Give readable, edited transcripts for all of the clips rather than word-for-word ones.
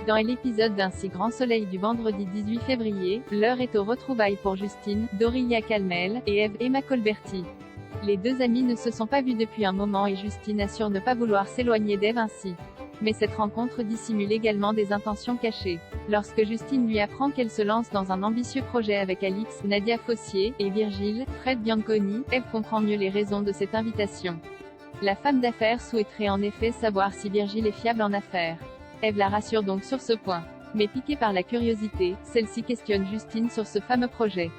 Dans l'épisode d'un si grand soleil du vendredi 18 février, l'heure est aux retrouvailles pour Justine, Doria Calmel, et Eve, Emma Colberti. Les deux amies ne se sont pas vues depuis un moment et Justine assure ne pas vouloir s'éloigner d'Eve ainsi. Mais cette rencontre dissimule également des intentions cachées. Lorsque Justine lui apprend qu'elle se lance dans un ambitieux projet avec Alix, Nadia Fossier, et Virgile, Fred Bianconi, Eve comprend mieux les raisons de cette invitation. La femme d'affaires souhaiterait en effet savoir si Virgile est fiable en affaires. Eve la rassure donc sur ce point. Mais piquée par la curiosité, celle-ci questionne Justine sur ce fameux projet.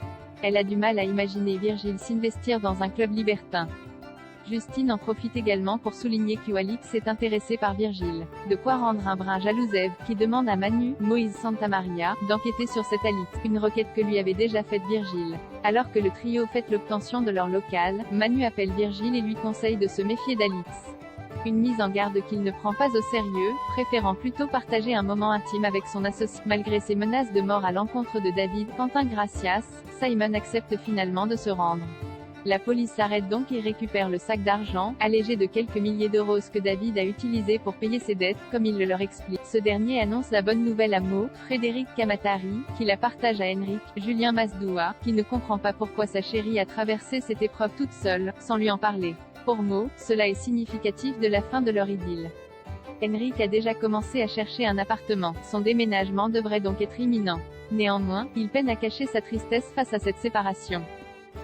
Elle a du mal à imaginer Virgile s'investir dans un club libertin. Justine en profite également pour souligner qu'Alix est intéressée par Virgile. De quoi rendre un brin jalouse Eve, qui demande à Manu, Moïse Santamaria, d'enquêter sur cette Alix, une requête que lui avait déjà faite Virgile. Alors que le trio fête l'obtention de leur local, Manu appelle Virgile et lui conseille de se méfier d'Alix. Une mise en garde qu'il ne prend pas au sérieux, préférant plutôt partager un moment intime avec son associé. Malgré ses menaces de mort à l'encontre de David, Quentin Gracias, Simon accepte finalement de se rendre. La police s'arrête donc et récupère le sac d'argent, allégé de quelques milliers d'euros que David a utilisé pour payer ses dettes, comme il le leur explique. Ce dernier annonce la bonne nouvelle à Mo, Frédéric Kamatari, qui la partage à Henrik, Julien Masdoua, qui ne comprend pas pourquoi sa chérie a traversé cette épreuve toute seule, sans lui en parler. Pour Mo, cela est significatif de la fin de leur idylle. Henrik a déjà commencé à chercher un appartement, son déménagement devrait donc être imminent. Néanmoins, il peine à cacher sa tristesse face à cette séparation.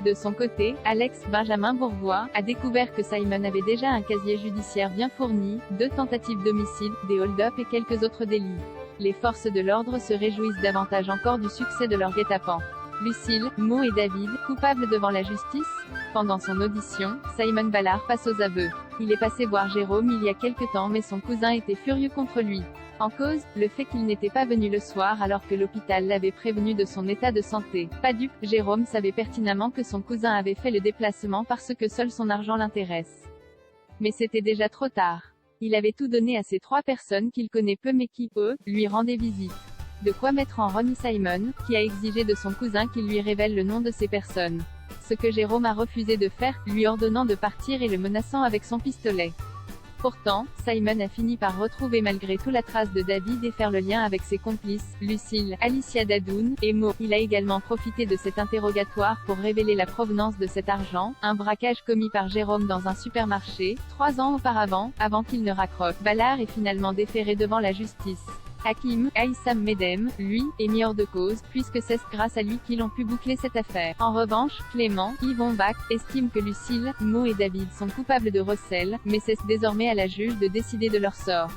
De son côté, Alex Benjamin Bourgois a découvert que Simon avait déjà un casier judiciaire bien fourni, 2 tentatives d'homicide, des hold-up et quelques autres délits. Les forces de l'ordre se réjouissent davantage encore du succès de leur guet-apens. Lucille, Mo et David, coupables devant la justice? Pendant son audition, Simon Ballard passe aux aveux. Il est passé voir Jérôme il y a quelque temps mais son cousin était furieux contre lui. En cause, le fait qu'il n'était pas venu le soir alors que l'hôpital l'avait prévenu de son état de santé. Pas dupe, Jérôme savait pertinemment que son cousin avait fait le déplacement parce que seul son argent l'intéresse. Mais c'était déjà trop tard. Il avait tout donné à ces 3 personnes qu'il connaît peu mais qui, eux, lui rendaient visite. De quoi mettre en rogne Simon, qui a exigé de son cousin qu'il lui révèle le nom de ces personnes. Ce que Jérôme a refusé de faire, lui ordonnant de partir et le menaçant avec son pistolet. Pourtant, Simon a fini par retrouver malgré tout la trace de David et faire le lien avec ses complices, Lucille, Alicia Dadoun, et Mo. Il a également profité de cet interrogatoire pour révéler la provenance de cet argent, un braquage commis par Jérôme dans un supermarché, 3 ans auparavant, avant qu'il ne raccroche. Ballard est finalement déféré devant la justice. Hakim, Aïssam Medem, lui, est mis hors de cause, puisque c'est grâce à lui qu'ils ont pu boucler cette affaire. En revanche, Clément, Yvon Bach, estime que Lucille, Mo et David sont coupables de recel, mais c'est désormais à la juge de décider de leur sort.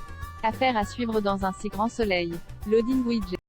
Affaire à suivre dans un si grand soleil. Loading widget.